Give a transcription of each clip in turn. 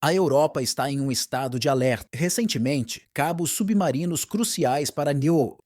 A Europa está em um estado de alerta. Recentemente, cabos submarinos cruciais para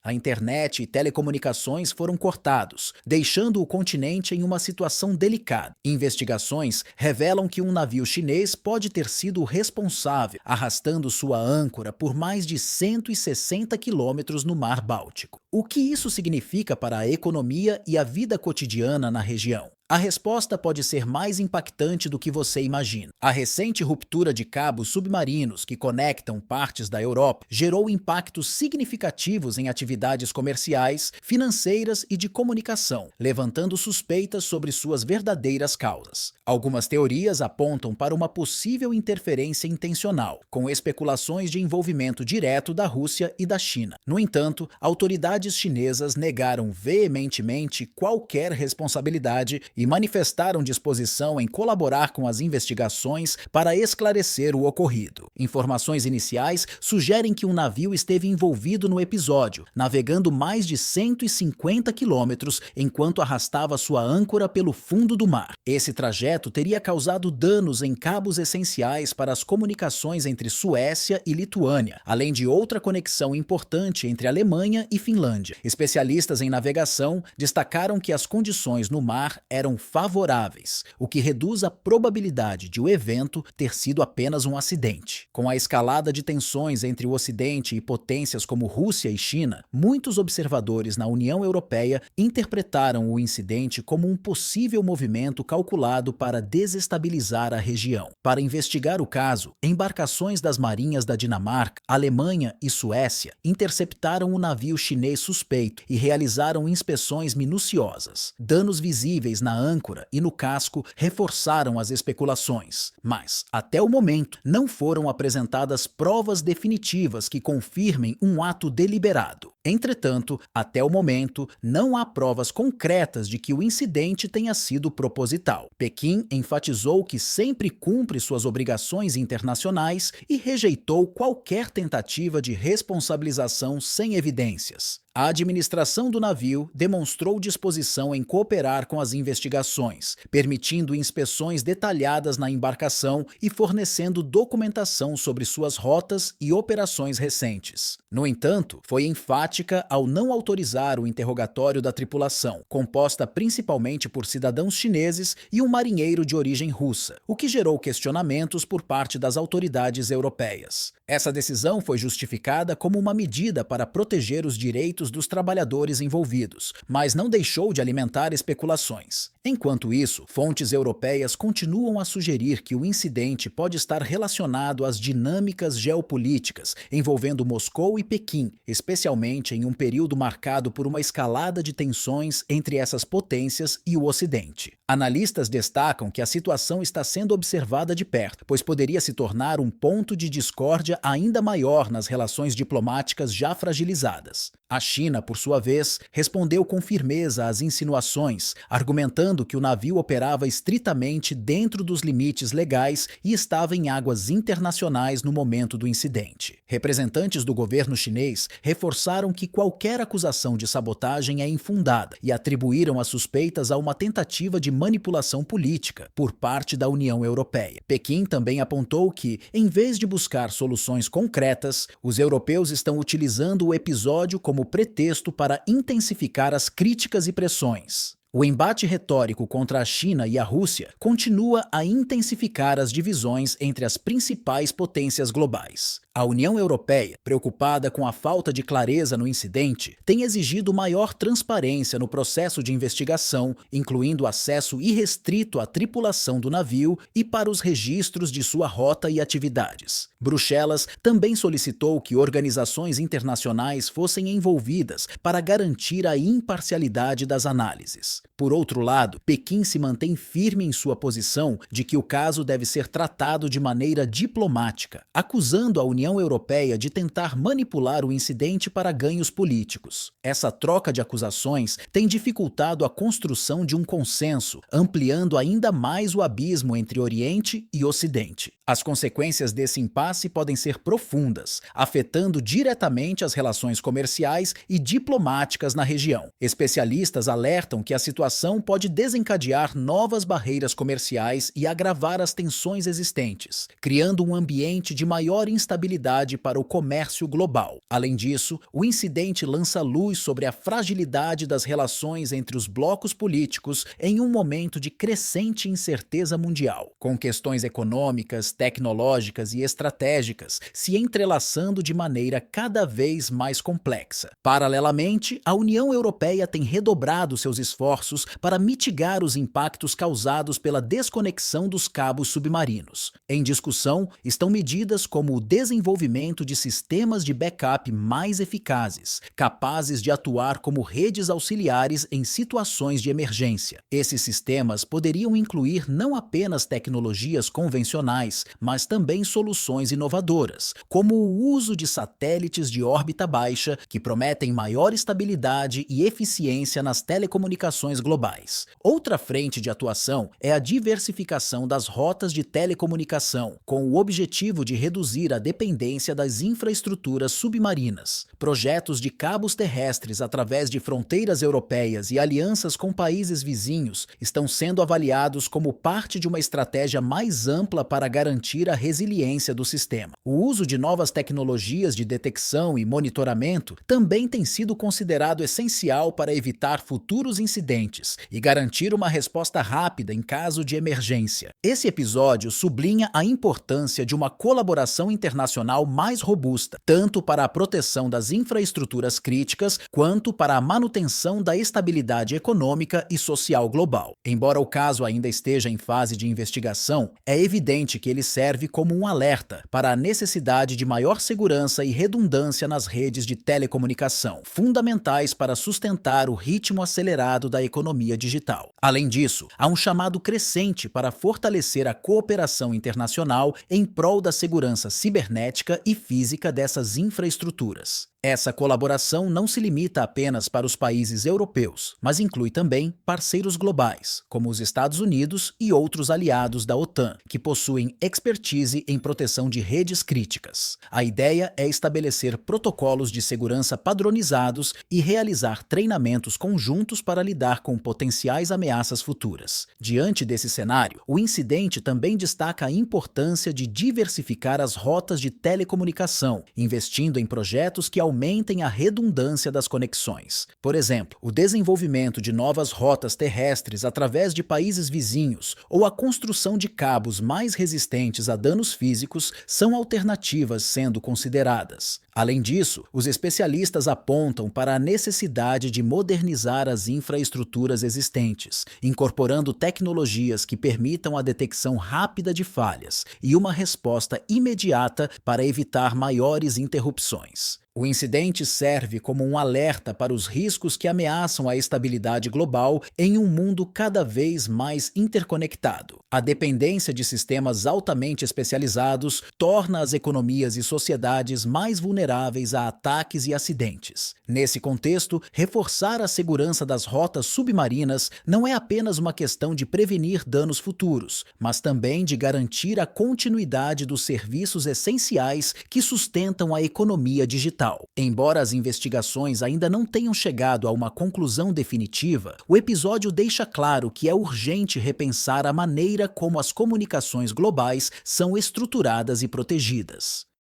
a internet e telecomunicações foram cortados, deixando o continente em uma situação delicada. Investigações revelam que um navio chinês pode ter sido o responsável, arrastando sua âncora por mais de 160 quilômetros no Mar Báltico. O que isso significa para a economia e a vida cotidiana na região? A resposta pode ser mais impactante do que você imagina. A recente ruptura de cabos submarinos que conectam partes da Europa gerou impactos significativos em atividades comerciais, financeiras e de comunicação, levantando suspeitas sobre suas verdadeiras causas. Algumas teorias apontam para uma possível interferência intencional, com especulações de envolvimento direto da Rússia e da China. No entanto, autoridades chinesas negaram veementemente qualquer responsabilidade e manifestaram disposição em colaborar com as investigações para esclarecer o ocorrido. Informações iniciais sugerem que um navio esteve envolvido no episódio, navegando mais de 150 quilômetros enquanto arrastava sua âncora pelo fundo do mar. Esse trajeto teria causado danos em cabos essenciais para as comunicações entre Suécia e Lituânia, além de outra conexão importante entre Alemanha e Finlândia. Especialistas em navegação destacaram que as condições no mar eram favoráveis, o que reduz a probabilidade de o evento ter sido apenas um acidente. Com a escalada de tensões entre o Ocidente e potências como Rússia e China, muitos observadores na União Europeia interpretaram o incidente como um possível movimento calculado para desestabilizar a região. Para investigar o caso, embarcações das marinhas da Dinamarca, Alemanha e Suécia interceptaram o navio chinês suspeito e realizaram inspeções minuciosas. Danos visíveis na âncora e no casco reforçaram as especulações, mas, até o momento, não foram apresentadas provas definitivas que confirmem um ato deliberado. Entretanto, até o momento, não há provas concretas de que o incidente tenha sido proposital. Pequim enfatizou que sempre cumpre suas obrigações internacionais e rejeitou qualquer tentativa de responsabilização sem evidências. A administração do navio demonstrou disposição em cooperar com as investigações, permitindo inspeções detalhadas na embarcação e fornecendo documentação sobre suas rotas e operações recentes. No entanto, foi enfática ao não autorizar o interrogatório da tripulação, composta principalmente por cidadãos chineses e um marinheiro de origem russa, o que gerou questionamentos por parte das autoridades europeias. Essa decisão foi justificada como uma medida para proteger os direitos dos trabalhadores envolvidos, mas não deixou de alimentar especulações. Enquanto isso, fontes europeias continuam a sugerir que o incidente pode estar relacionado às dinâmicas geopolíticas envolvendo Moscou e Pequim, especialmente em um período marcado por uma escalada de tensões entre essas potências e o Ocidente. Analistas destacam que a situação está sendo observada de perto, pois poderia se tornar um ponto de discórdia ainda maior nas relações diplomáticas já fragilizadas. A China, por sua vez, respondeu com firmeza às insinuações, argumentando que o navio operava estritamente dentro dos limites legais e estava em águas internacionais no momento do incidente. Representantes do governo chinês reforçaram que qualquer acusação de sabotagem é infundada e atribuíram as suspeitas a uma tentativa de manipulação política por parte da União Europeia. Pequim também apontou que, em vez de buscar soluções concretas, os europeus estão utilizando o episódio como pretexto para intensificar as críticas e pressões. O embate retórico contra a China e a Rússia continua a intensificar as divisões entre as principais potências globais. A União Europeia, preocupada com a falta de clareza no incidente, tem exigido maior transparência no processo de investigação, incluindo acesso irrestrito à tripulação do navio e para os registros de sua rota e atividades. Bruxelas também solicitou que organizações internacionais fossem envolvidas para garantir a imparcialidade das análises. Por outro lado, Pequim se mantém firme em sua posição de que o caso deve ser tratado de maneira diplomática, acusando a União União Europeia de tentar manipular o incidente para ganhos políticos. Essa troca de acusações tem dificultado a construção de um consenso, ampliando ainda mais o abismo entre Oriente e Ocidente. As consequências desse impasse podem ser profundas, afetando diretamente as relações comerciais e diplomáticas na região. Especialistas alertam que a situação pode desencadear novas barreiras comerciais e agravar as tensões existentes, criando um ambiente de maior instabilidade para o comércio global. Além disso, o incidente lança luz sobre a fragilidade das relações entre os blocos políticos em um momento de crescente incerteza mundial, com questões econômicas, tecnológicas e estratégicas se entrelaçando de maneira cada vez mais complexa. Paralelamente, a União Europeia tem redobrado seus esforços para mitigar os impactos causados pela desconexão dos cabos submarinos. Em discussão estão medidas como o desenvolvimento de sistemas de backup mais eficazes, capazes de atuar como redes auxiliares em situações de emergência. Esses sistemas poderiam incluir não apenas tecnologias convencionais, mas também soluções inovadoras, como o uso de satélites de órbita baixa que prometem maior estabilidade e eficiência nas telecomunicações globais. Outra frente de atuação é a diversificação das rotas de telecomunicação, com o objetivo de reduzir a dependência das infraestruturas submarinas. Projetos de cabos terrestres através de fronteiras europeias e alianças com países vizinhos estão sendo avaliados como parte de uma estratégia mais ampla para garantir a resiliência do sistema. O uso de novas tecnologias de detecção e monitoramento também tem sido considerado essencial para evitar futuros incidentes e garantir uma resposta rápida em caso de emergência. Esse episódio sublinha a importância de uma colaboração internacional mais robusta, tanto para a proteção das infraestruturas críticas quanto para a manutenção da estabilidade econômica e social global. Embora o caso ainda esteja em fase de investigação, é evidente que ele serve como um alerta para a necessidade de maior segurança e redundância nas redes de telecomunicação, fundamentais para sustentar o ritmo acelerado da economia digital. Além disso, há um chamado crescente para fortalecer a cooperação internacional em prol da segurança cibernética e física dessas infraestruturas. Essa colaboração não se limita apenas para os países europeus, mas inclui também parceiros globais, como os Estados Unidos e outros aliados da OTAN, que possuem expertise em proteção de redes críticas. A ideia é estabelecer protocolos de segurança padronizados e realizar treinamentos conjuntos para lidar com potenciais ameaças futuras. Diante desse cenário, o incidente também destaca a importância de diversificar as rotas de telecomunicação, investindo em projetos que aumentem a redundância das conexões. Por exemplo, o desenvolvimento de novas rotas terrestres através de países vizinhos ou a construção de cabos mais resistentes a danos físicos são alternativas sendo consideradas. Além disso, os especialistas apontam para a necessidade de modernizar as infraestruturas existentes, incorporando tecnologias que permitam a detecção rápida de falhas e uma resposta imediata para evitar maiores interrupções. O incidente serve como um alerta para os riscos que ameaçam a estabilidade global em um mundo cada vez mais interconectado. A dependência de sistemas altamente especializados torna as economias e sociedades mais vulneráveis a ataques e acidentes. Nesse contexto, reforçar a segurança das rotas submarinas não é apenas uma questão de prevenir danos futuros, mas também de garantir a continuidade dos serviços essenciais que sustentam a economia digital. Embora as investigações ainda não tenham chegado a uma conclusão definitiva, o episódio deixa claro que é urgente repensar a maneira como as comunicações globais são estruturadas e protegidas.